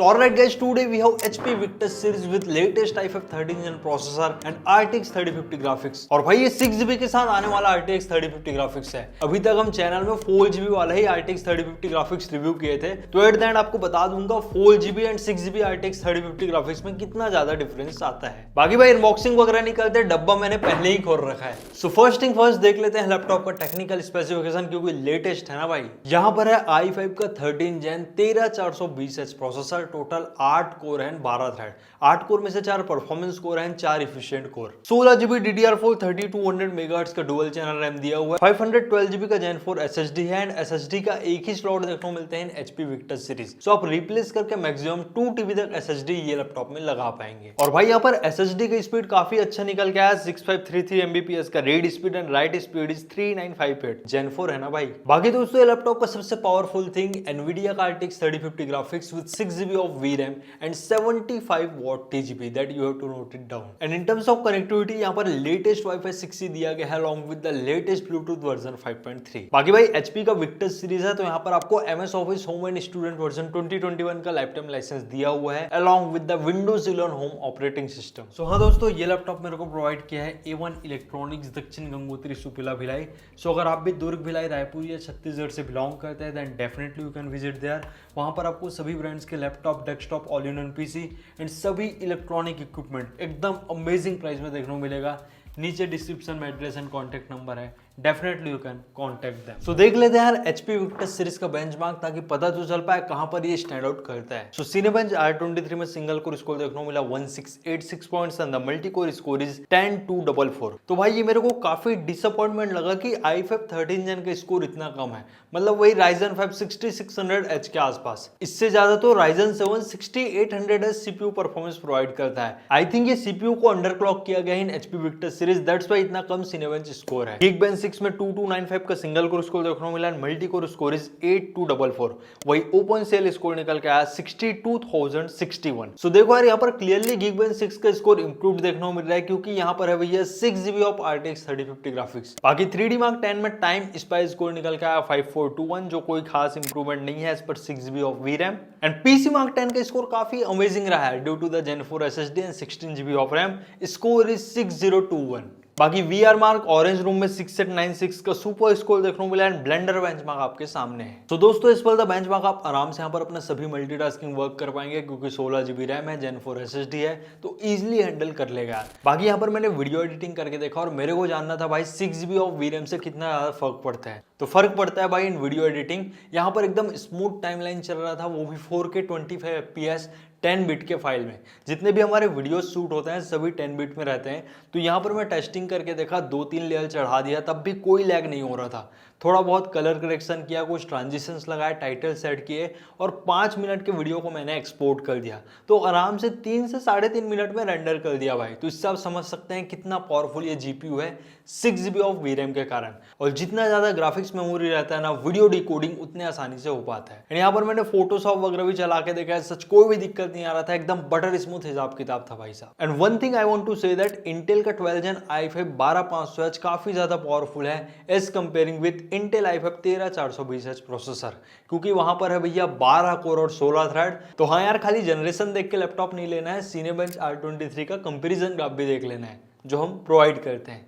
So alright guys, today we have HP Victus series with latest i5 13 Gen processor and RTX 3050 graphics। और भाई ये 6GB के साथ आने वाला RTX 3050 graphics है। अभी तक हम चैनल में 4GB वाला ही RTX 3050 graphics रिव्यू किए थे, तो एट द एंड आपको बता दूंगा 4GB and 6GB RTX 3050 graphics में कितना ज्यादा डिफरेंस आता है। बाकी भाई अनबॉक्सिंग वगैरह नहीं करते, डब्बा मैंने पहले ही खोल रखा है। सो फर्स्ट थिंग फर्स्ट देख लेते हैं लैपटॉप का टेक्निकल स्पेसिफिकेशन, क्योंकि लेटेस्ट है ना भाई। यहाँ पर है i5 का 13 Gen 13420H processor, total 8 core हैं 12 थ्रेड, 8 कोर में से 4 परफॉर्मेंस कोर हैं, 4 efficient core, 16GB DDR4 3200 megahertz का डुअल चैनल रैम दिया हुआ है, 512GB का Gen 4 SSD है एंड SSD का एक ही स्लॉट देखने को मिलते हैं HP Victus सीरीज। सो आप रिप्लेस करके मैक्सिमम 2TB तक SSD ये लैपटॉप में लगा पाएंगे। और भाई यहाँ पर SSD का स्पीड काफी अच्छा निकल गया है, 6533 Mbps का read speed and right speed is 3958 Gen 4 है ना भाई। बाकी दोस्तों ये लैपटॉप का सबसे पावरफुल थिंग Nvidia का RTX 3050 graphics with 6GB of VRAM and 75 watt TGP that you have to note it down. And in terms of connectivity यहाँ पर लेटेस्ट Wi-Fi 6E दिया गया है along with the latest Bluetooth version 5.3। बाकी भाई HP का Victus series है, तो यहाँ पर आपको MS Office Home and Student version 2021 का लाइफ टाइम लाइसेंस दिया हुआ है along with the Windows 11 Home operating system. So हाँ दोस्तों, ये लैपटॉप मेरे को प्रोवाइड किया है A1 इलेक्ट्रॉनिक्स दक्षिण गंगोत्री सुपिला भिलाई। सो अगर आप भी दुर्ग भिलाई रायपुर या छत्तीसगढ़ से बिलोंग करते हैं then definitely you can visit there. वहाँ पर आपको सभी ब्रांड्स के laptop, desktop, all in one PC and सभी इलेक्ट्रॉनिक इक्विपमेंट एकदम अमेजिंग प्राइस में देखने को मिलेगा। नीचे डिस्क्रिप्शन में एड्रेस एंड कॉन्टैक्ट नंबर है, definitely you can contact them. So देख लेते हैं यार HP Victus सीरीज का बेंचमार्क, ताकि पता तो चल पाए कहां पर ये स्टैंड आउट करता है। सो Cinebench R23 में सिंगल कोर स्कोर देखने को मिला 1686 points and the multi core score is 10244। तो भाई ये मेरे को काफी डिसअपॉइंटमेंट लगा कि i5 13 Gen का स्कोर इतना कम है, मतलब वही Ryzen 5 6600H के आसपास। इससे ज्यादा तो Ryzen 7 6800H CPU performance provide करता है। आई थिंक ये CPU को अंडरक्लॉक किया गया इन HP Victus series, that's why इतना कम Cinebench स्कोर है। Geekbench 6 में 2295 का सिंगल कोर स्कोर देखने को मिला and multi core score is 8244। वही ओपन सेल स्कोर निकल के आया 62061। सो देखो यार यहाँ पर क्लियरली Geekbench 6 का स्कोर इंप्रूव्ड देखने को मिल रहा है, क्योंकि यहाँ पर है भैया 6GB ऑफ RTX 3050 ग्राफिक्स। बाकी 3D Mark 10 में टाइम स्पाइस स्कोर निकल के आया 5421, जो कोई खास इंप्रूवमेंट नहीं है, इस पर 6GB of VRAM and PC Mark 10 का स्कोर काफी अमेजिंग रहा है due to the Gen 4 SSD and 16GB of RAM, score is 6021। बाकी VR मार्क ऑरेंज रूम में 6896 का सुपर स्कोर देखने को मिला एंड ब्लेंडर बेंचमार्क आपके सामने है। तो दोस्तों इस पर द बेंचमार्क आप आराम से यहाँ पर अपना सभी मल्टीटास्किंग वर्क कर पाएंगे, क्योंकि 16GB रैम है, Gen 4 SSD है, तो इजीली हैंडल कर लेगा। बाकी यहाँ पर मैंने वीडियो एडिटिंग करके देखा और मेरे को जानना था भाई 6GB ऑफ VRAM से कितना ज्यादा फर्क पड़ता है। तो फर्क पड़ता है भाई इन वीडियो एडिटिंग। यहाँ पर एकदम स्मूथ टाइमलाइन चल रहा था, वो भी 4K 25fps 10 बिट के फाइल में। जितने भी हमारे वीडियो शूट होते हैं सभी 10 बिट में रहते हैं। तो यहाँ पर मैं टेस्टिंग करके देखा, 2-3 लेयर चढ़ा दिया तब भी कोई लैग नहीं हो रहा था। थोड़ा बहुत कलर करेक्शन किया, कुछ ट्रांजिशंस लगाए, टाइटल सेट किए और 5 मिनट के वीडियो को मैंने एक्सपोर्ट कर दिया, तो आराम से 3 से 3.5 मिनट में रेंडर कर दिया भाई। तो इससे आप समझ सकते हैं कितना पावरफुल ये GPU है 6GB ऑफ VRAM के कारण। और जितना ज्यादा ग्राफिक्स मेमोरी रहता है ना, वीडियो डिकोडिंग उतने आसानी से हो पाता है। यहाँ पर मैंने फोटोशॉप वगैरह भी चला के देखा है, सच कोई भी दिक्कत नहीं आ रहा था, एकदम बटर स्मूथ हिसाब किताब था भाई साहब। And one thing I want to say that Intel का 12 Gen i5 12500H काफी ज्यादा पावरफुल है as comparing with Intel i5 13420H processor, क्योंकि वहां पर है भैया 12 कोर और 16 थ्रेड। तो हाँ यार, खाली जनरेशन देख के लैपटॉप नहीं लेना है, Cinebench R23 का कंपैरिजन ग्राफ भी देख लेना है जो हम प्रोवाइड करते हैं।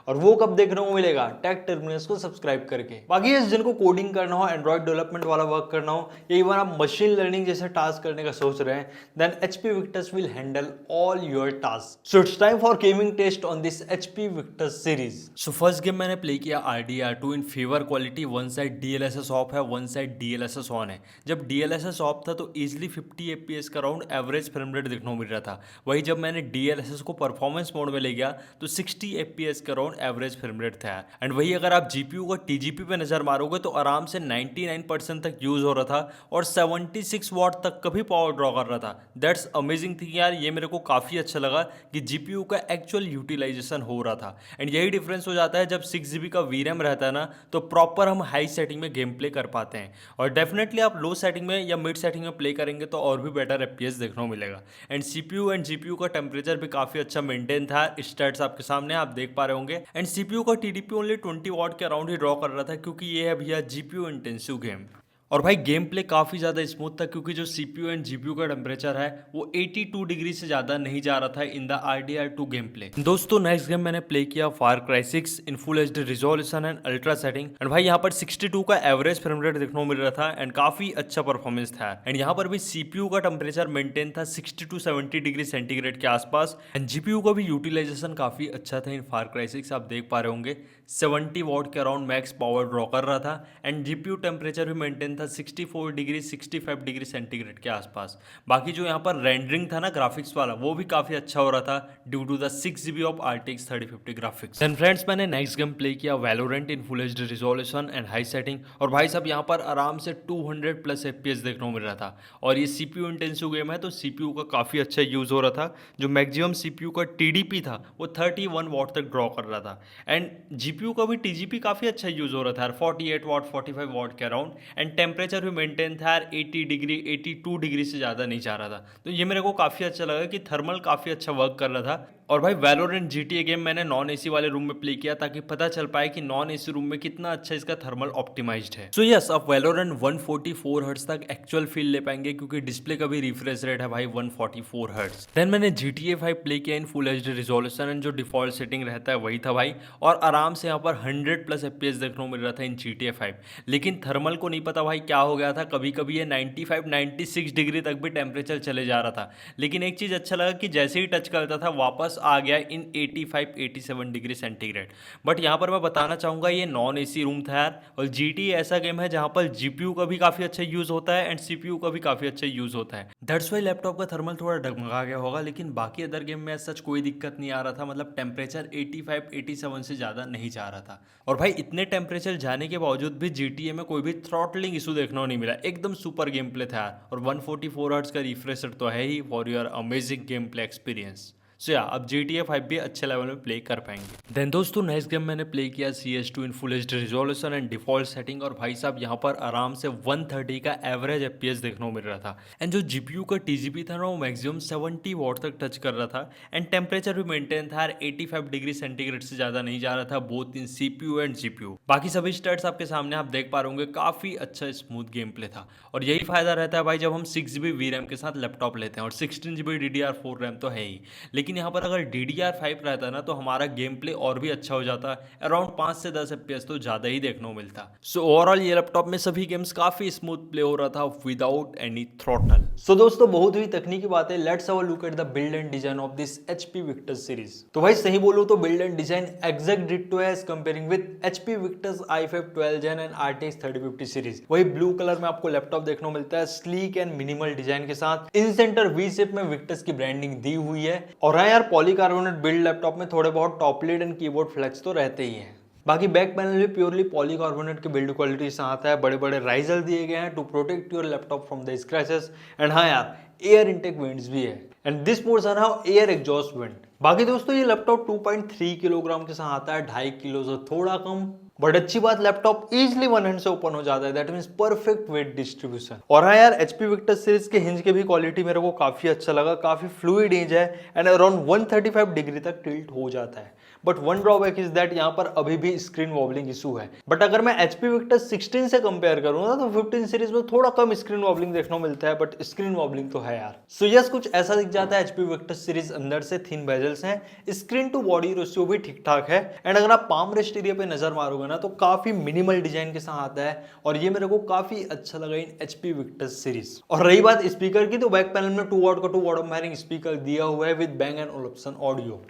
और वो कब देखने को मिलेगा? टेक टर्मिनल्स को सब्सक्राइब करके। बाकी इस जिनको कोडिंग करना हो, एंड्रॉइड डेवलपमेंट वाला वर्क करना हो, या इवन आप मशीन लर्निंग जैसे टास्क करने का सोच रहे हैं, then HP Victus will handle all your task. So it's time for gaming test on this HP Victus series. So first game मैंने प्ले किया RDR2 in favour quality. One side DLSS off है, one side DLSS on है। जब DLSS ऑफ था तो easily 50 FPS का round average frame rate देखने को मिल रहा था। वही जब मैंने DLSS को परफॉर्मेंस मोड में ले गया तो 60 FPS का राउंड एवरेज फ्रेम रेट था। एंड वही अगर आप GPU का TGP पे नजर मारोगे तो आराम से 99% तक यूज हो रहा था और 76 वॉट तक का भी पावर ड्रॉ कर रहा था। दैट्स अमेजिंग थिंग यार, ये मेरे को काफी अच्छा लगा कि GPU का एक्चुअल यूटिलाइजेशन हो रहा था। एंड यही डिफरेंस हो जाता है जब 6GB का VRAM रहता है ना, तो प्रॉपर हम हाई सेटिंग में गेम प्ले कर पाते हैं। और डेफिनेटली आप लो सेटिंग में या मिड सेटिंग में प्ले करेंगे तो और भी बेटर FPS देखने को मिलेगा। एंड CPU एंड GPU का टेम्परेचर भी काफी अच्छा मेंटेन था। स्टैट्स आपके सामने आप देख पा रहे होंगे। एंड CPU का TDP ओनली 20 वॉट के अराउंड ही ड्रॉ कर रहा था, क्योंकि ये है भैया GPU इंटेंसिव गेम। और भाई गेम प्ले काफ़ी ज़्यादा स्मूथ था क्योंकि जो CPU एंड GPU का टेम्परेचर है वो 82 डिग्री से ज़्यादा नहीं जा रहा था in the RDR2 game play. दोस्तों नेक्स्ट गेम मैंने प्ले किया Far Cry 6 in full HD resolution and ultra setting and भाई यहाँ पर 62 का एवरेज फ्रेम रेट देखने को मिल रहा था एंड काफ़ी अच्छा परफॉर्मेंस था एंड यहाँ पर भी CPU का टेम्परेचर मेंटेन था 60 to 70 डिग्री सेंटीग्रेड के आसपास एंड GPU का भी यूटिलाइजेशन काफ़ी अच्छा था इन फार क्राई 6। आप देख पा रहे होंगे 70 वॉट के अराउंड मैक्स पावर ड्रॉ कर रहा था एंड GPU टेम्परेचर भी मेंटेन था 64 डिग्री 65 डिग्री सेंटीग्रेड के आसपास। बाकी जो यहाँ पर रेंडरिंग था ना ग्राफिक्स वाला वो भी काफ़ी अच्छा हो रहा था due to the 6GB of RTX 3050 graphics. Then friends मैंने नेक्स्ट गेम प्ले किया Valorant in full HD resolution and high setting और भाई साहब यहाँ पर आराम से 200+ FPS देखने को मिल रहा था और ये CPU इंटेंसिव गेम है तो CPU का काफ़ी अच्छा यूज़ हो रहा था। जो मैक्सिमम CPU का TDP था वो 31 वॉट तक ड्रॉ कर रहा था एंड GPU का भी TGP काफ़ी अच्छा यूज़ हो रहा था 48 वॉट 45 वॉट के अराउंड एंड टेम्परेचर भी मेंटेन था यार 80 डिग्री 82 डिग्री से ज़्यादा नहीं जा रहा था। तो ये मेरे को काफ़ी अच्छा लगा कि थर्मल काफ़ी अच्छा वर्क कर रहा था। और भाई वैलोरेंट GTA गेम मैंने नॉन AC वाले रूम में प्ले किया ताकि पता चल पाए कि नॉन AC रूम में कितना अच्छा इसका थर्मल ऑप्टिमाइज्ड है। सो यस अब वैलोरेंट 144 हर्ट्ज तक एक्चुअल फील ले पाएंगे क्योंकि डिस्प्ले का भी रिफ्रेश रेट है भाई 144 हर्ट्ज। देन मैंने GTA 5 प्ले किया इन फुल HD रिजोल्यूशन एंड जो डिफॉल्ट सेटिंग रहता है वही था भाई और आराम से यहाँ पर 100+ FPS देखने को मिल रहा था इन GTA 5। लेकिन थर्मल को नहीं पता भाई क्या हो गया था, कभी कभी ये 95-96 डिग्री तक भी टेम्परेचर चले जा रहा था। लेकिन एक चीज़ अच्छा लगा कि जैसे ही टच करता था वापस आ गया इन 85-87 डिग्री सेंटीग्रेड। बट यहाँ पर मैं बताना चाहूँगा ये नॉन AC रूम था यार और GTA ऐसा गेम है जहाँ पर GPU का भी काफ़ी अच्छा यूज़ होता है एंड CPU का भी काफ़ी अच्छा यूज़ होता है। दैट्स वाई लैपटॉप का थर्मल थोड़ा डगमगा गया होगा लेकिन बाकी अदर गेम में सच कोई दिक्कत नहीं आ रहा था। मतलब टेम्परेचर 85-87 से ज़्यादा नहीं जा रहा था और भाई इतने टेम्परेचर जाने के बावजूद भी GTA में कोई भी थ्रॉटलिंग इशू देखने को नहीं मिला। एकदम सुपर गेम प्ले था यार और 144 हर्ट्ज का रिफ्रेश रेट तो है ही for your amazing game play experience. So या अब GTA 5 भी अच्छे लेवल में प्ले कर पाएंगे। देन दोस्तों नेक्स्ट गेम मैंने प्ले किया CS2 in full HD resolution and default setting और भाई साहब यहाँ पर आराम से 130 का एवरेज FPS देखने को मिल रहा था एंड जो GPU का TGP था ना वो मैक्सिमम 70 वॉट तक टच कर रहा था एंड टेम्परेचर भी मेंटेन था 85 डिग्री सेंटीग्रेड से ज़्यादा नहीं जा रहा था both in CPU and GPU। बाकी सभी स्टैट्स आपके सामने आप देख पा रहे होंगे, काफ़ी अच्छा स्मूथ गेम प्ले था और यही फायदा रहता है भाई जब हम 6GB VRAM के साथ लैपटॉप लेते हैं और 16GB DDR4 रैम तो है ही। लेकिन यहाँ पर अगर DDR5 रहता ना तो हमारा गेम प्ले और भी अच्छा हो जाता, अराउंड 5 से 10 FPS तो ज़्यादा ही देखने को मिलता। सो ओवरऑल ये लैपटॉप में सभी गेम्स काफ़ी स्मूथ प्ले हो रहा था विदाउट एनी थ्रॉटल। सो दोस्तों बहुत ही तकनीकी बात है, let's have a look at the build and design of this HP Victus series. तो भाई सही बोलो तो build and design exact ditto है comparing with HP Victus i5 12 Gen and RTX 3050 series. वही ब्लू कलर में आपको लैपटॉप देखने को मिलता है स्लीक एंड मिनिमल डिजाइन के साथ। इन सेंटर V शेप में Victus की ब्रांडिंग दी हुई है और हाँ यार पॉलीकार्बोनेट बिल्ड लैपटॉप में थोड़े बहुत top lid and keyboard flex तो रहते ही हैं। बाकी बैक पैनल भी प्योरली पॉलीकार्बोनेट की बिल्ड क्वालिटी से आता है। बड़े बड़े राइजल दिए गए हैं to protect your laptop from the scratches and हाँ यार एयर इनटेक वेंट्स भी है and this mods are how air exhaust vent. बाकी दोस्तों ये लैपटॉप 2.3 किलोग्राम के साथ आता है, 2.5 किलो से थोड़ा कम। बट अच्छी बात लैपटॉप इजिली वन हैंड से ओपन हो जाता है, that means perfect wait distribution. और हाँ यार HP Victus सीरीज के हिंज के भी क्वालिटी मेरे को काफी अच्छा लगा, काफी फ्लूइड हिंज है एंड अराउंड 135 डिग्री तक टिल्ट हो जाता है। But one drawback is that यहाँ पर अभी भी स्क्रीन वॉबलिंग इशू है। बट अगर मैं HP Victus 16 से कंपेयर करूंगा तो 15 सीरीज में थोड़ा कम स्क्रीन वॉबलिंग देखने को मिलता है, बट स्क्रीन वॉबलिंग तो है यार। सो यस कुछ ऐसा दिख जाता है। HP Victus सीरीज अंदर से थिन बेजल्स हैं, स्क्रीन टू बॉडी रेशियो भी ठीक ठाक है एंड अगर आप पाम रेस्ट एरिया पे नजर मारोगे ना तो काफी मिनिमल डिजाइन के साथ आता है और ये मेरे को काफी अच्छा लगा इन HP Victus सीरीज। और रही बात स्पीकर की तो बैक पैनल में 2 वॉट का 2 वॉट मैरिंग स्पीकर दिया हुआ है विद Bang & Olufsen ऑडियो।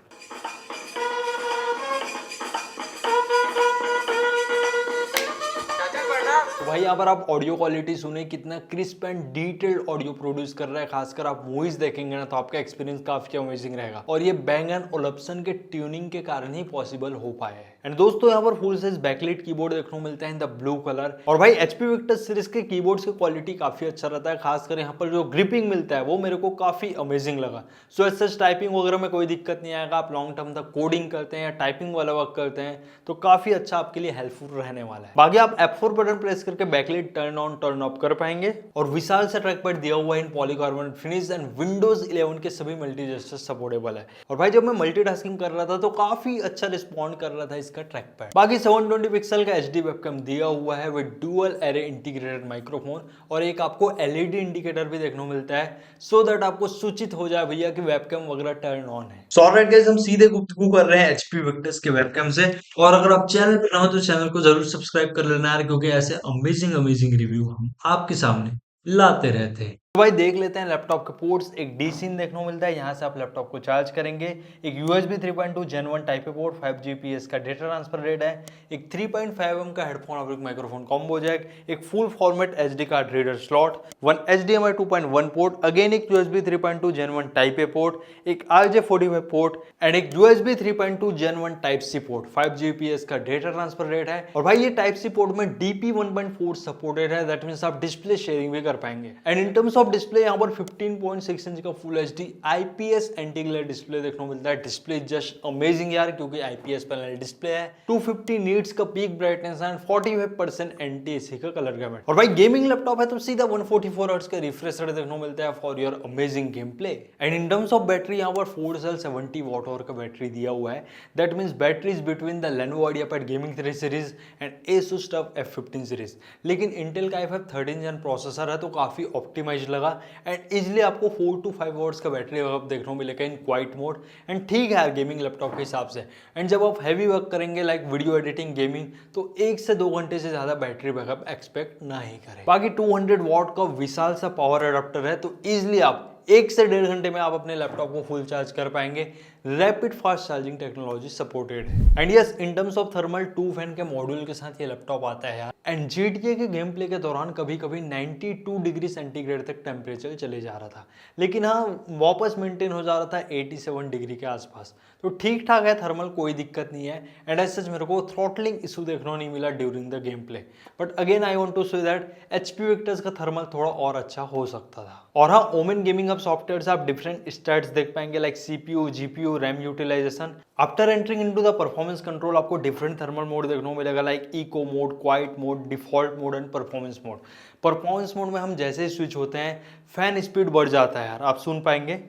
भाई यहाँ पर आप ऑडियो क्वालिटी सुने कितना crisp and detailed audio produce कर रहा है। खासकर आप मूवीज देखेंगे ना तो आपका एक्सपीरियंस काफी अमेजिंग रहेगा और ये Bang & Olufsen के ट्यूनिंग के कारण ही पॉसिबल हो पाया है। एंड दोस्तों यहाँ पर फुल साइज बैकलाइट कीबोर्ड देखने को मिलता है इन द ब्लू कलर। और भाई HP Victus सीरीज के कीबोर्ड्स की क्वालिटी काफी अच्छा रहता है, खासकर यहाँ पर जो ग्रिपिंग मिलता है वो मेरे को काफी अमेजिंग लगा। सो एज सच टाइपिंग वगैरह में कोई दिक्कत नहीं आएगा। आप लॉन्ग टर्म तक कोडिंग करते हैं या टाइपिंग वाला वर्क करते हैं तो काफी अच्छा आपके लिए हेल्पफुल रहने वाला है। बाकी आप F4 बटन प्रेस करके backlight turn on turn off कर पाएंगे और विशाल से ट्रैक पैड दिया हुआ है इन पॉलीकार्बोनेट फिनिश एंड Windows 11 के सभी मल्टी जेस्चर सपोर्टेबल है। और भाई जब मैं मल्टीटास्किंग कर रहा था तो काफी अच्छा रिस्पॉन्ड कर रहा था इसका ट्रैक पैड। बाकी 720 पिक्सल का HD वेबकैम दिया हुआ है with dual array integrated microphone और एक आपको LED इंडिकेटर भी देखने को मिलता है सो दैट आपको सूचित हो जाए भैया कि वेबकैम वगैरह टर्न ऑन है। सो ऑलराइट गाइस, हम सीधे गुफ्तगू कर रहे हैं HP विक्टर्स के वेबकैम से। और अगर आप चैनल पर ना हो तो चैनल को जरूर सब्सक्राइब कर लेना यार, क्योंकि ऐसे अमेजिंग रिव्यू हम आपके सामने लाते रहते हैं। तो भाई देख लेते हैं लैपटॉप के पोर्ट्स। एक DC इन देखने को मिलता है, यहाँ से आप लैपटॉप को चार्ज करेंगे। एक USB 3.2 Gen 1 type A port, 5 Gbps का डेटा ट्रांसफर रेट है। एक 3.5mm का हेडफोन और एक माइक्रोफोन कॉम्बो जैक, एक full format SD card reader slot, 1 HDMI 2.1 port, again एक USB 3.2 Gen 1 type A port, एक RJ45 पोर्ट एंड एक USB 3.2 Gen 1 type C port, 5 Gbps का डेटा ट्रांसफर रेट है। और भाई ये टाइप C पोर्ट में DP 1.4 सपोर्टेड है, दैट मींस आप डिस्प्ले शेयरिंग भी कर पाएंगे। And in terms of display यहाँ पर 15.6 इंच का full HD IPS anti glare display देखने को मिलता है। डिस्प्ले जस्ट अमेजिंग यार, क्योंकि IPS पैनल डिस्प्ले है। 250 नीट्स का पीक ब्राइटनेस है, 45% एंटी-AC का कलर गैमेट। और भाई गेमिंग लैपटॉप है तो सीधा 144 हर्ट्ज का रिफ्रेश रेट देखने को मिलता है for your amazing game play. And in terms of battery यहाँ पर 4 सेल 70 वॉट आवर का बैटरी दिया हुआ है, that means battery is between the Lenovo IdeaPad Gaming 3 series and Asus TUF F15 series. लेकिन इंटेल का i5 13 जन processor है तो काफी ऑप्टिमाइज लगा एंड इजिली आपको 4 to 5 आवर्स का बैटरी बैकअप देखने को मिलेगा इन क्वाइट मोड। एंड ठीक है यार गेमिंग लैपटॉप के हिसाब से। एंड जब आप हैवी वर्क करेंगे लाइक वीडियो एडिटिंग गेमिंग तो 1 से 2 घंटे से ज्यादा बैटरी बैकअप एक्सपेक्ट ना ही करें। बाकी 200 वॉट का विशाल सा पावर अडाप्टर है तो इजिली आप 1 से 1.5 घंटे में आप अपने लैपटॉप को फुल चार्ज कर पाएंगे। Rapid fast charging technology supported है। And yes, in terms of thermal 2 fan के मॉड्यूल के साथ ये लैपटॉप आता है यार। एंड GTA के गेम प्ले के दौरान कभी कभी 92 डिग्री सेंटीग्रेड तक टेम्परेचर चले जा रहा था, लेकिन हाँ वापस मेंटेन हो जा रहा था 87 डिग्री के आसपास। तो ठीक ठाक है थर्मल, कोई दिक्कत नहीं है। एंड एज सच मेरे को थ्रॉटलिंग इशू देखने को नहीं मिला during the game play, but again I want to say that HP Victus का थर्मल थोड़ा और अच्छा हो सकता था। और हाँ, ओमेन गेमिंग हब सॉफ्टवेयर से आप डिफरेंट स्टैट्स देख पाएंगे like CPU, GPU, RAM utilization. After entering into the performance control आपको डिफरेंट थर्मल मोड देखने को मिलेगा like eco mode, quiet mode, default mode and performance mode. Performance mode में हम जैसे ही स्विच होते हैं फैन स्पीड बढ़ जाता है यार, आप सुन पाएंगे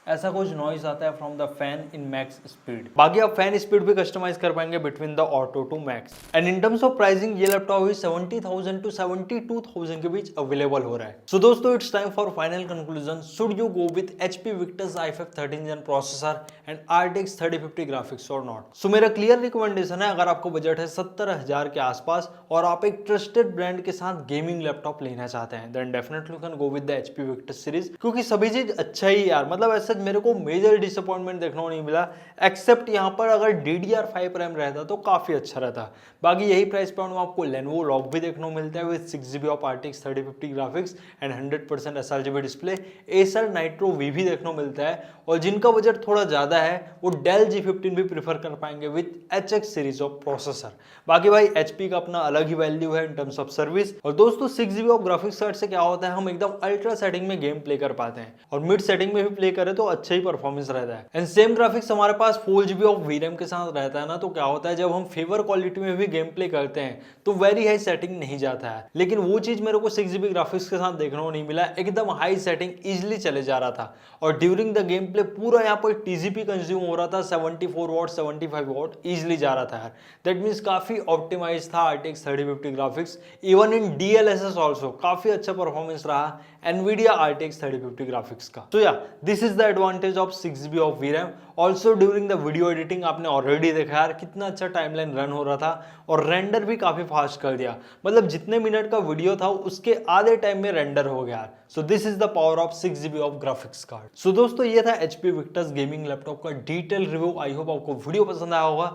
ऐसा कुछ नॉइस आता है from the fan in max speed. बाकी आप फैन स्पीड भी कस्टमाइज कर पाएंगे between the auto to max. And in terms of pricing ये लैपटॉप भी 70,000 to 72,000 के बीच अवेलेबल हो रहा है। सो दोस्तों it's time for final conclusion. Should you go with HP Victus i5 13 जन प्रोसेसर एंड RTX 3050 ग्राफिक्स और नॉट? सो मेरा क्लियर रिकमेंडेशन है, अगर आपको बजट है 70,000 के आसपास और आप एक ट्रस्टेड ब्रांड के साथ गेमिंग लैपटॉप लेना चाहते हैं, then definitely you can go with the HP Victus series, क्योंकि सभी चीज अच्छा ही यार। मतलब ऐसा मेरे को मेजर डिसअपॉइंटमेंट देखने को नहीं मिला, एक्सेप्ट यहाँ पर अगर DDR5 रैम रहता तो काफी अच्छा रहता। बाकी यही प्राइस पॉइंट में आपको Lenovo Log भी देखने को मिलता है with 6GB of RTX 3050 graphics and 100% sRGB display. Acer Nitro V भी देखने को मिलता है। और जिनका बजट थोड़ा ज्यादा है वो Dell G15 भी प्रीफर कर पाएंगे with HX series of processor. बाकी भाई HP का अपना अलग ही वैल्यू है इन टर्म्स ऑफ सर्विस। और दोस्तों 6GB ऑफ ग्राफिक्स कार्ड से क्या होता है, हम एकदम अल्ट्रा सेटिंग में गेम प्ले कर पाते हैं और मिड सेटिंग में भी प्ले करें तो अच्छा ही परफॉर्मेंस रहता है। एंड सेम ग्राफिक्स हमारे पास 4GB ऑफ VRAM के साथ रहता है ना, तो क्या होता है जब हम फेवर क्वालिटी में भी गेम प्ले करते हैं तो वेरी हाई सेटिंग नहीं जाता है। लेकिन वो चीज मेरे को 6GB ग्राफिक्स के साथ देखने को नहीं मिला, एकदम हाई सेटिंग इजिली चले जा रहा था। और ड्यूरिंग द गेम प्ले पूरा यहाँ पर TGP कंज्यूम हो रहा था, 74 वॉट 75 वॉट इजिली जा रहा था यार। दैट मीन्स काफी ऑप्टिमाइज था RTX 3050 graphics. Even in DLSS also काफी अच्छा परफॉर्मेंस रहा NVIDIA RTX 3050 ग्राफिक्स का। So yeah, this is the advantage of 6GB of VRAM. Also during the video editing आपने ऑलरेडी देखा यार कितना अच्छा टाइमलाइन रन हो रहा था और रेंडर भी काफी फास्ट कर दिया। मतलब जितने मिनट का वीडियो था उसके आधे टाइम में रेंडर हो गया। So this is the power of 6GB of graphics card. So दोस्तों ये था HP विक्टर्स गेमिंग लैपटॉप का डिटेल रिव्यू। आई होप आपको वीडियो पसंद आया होगा।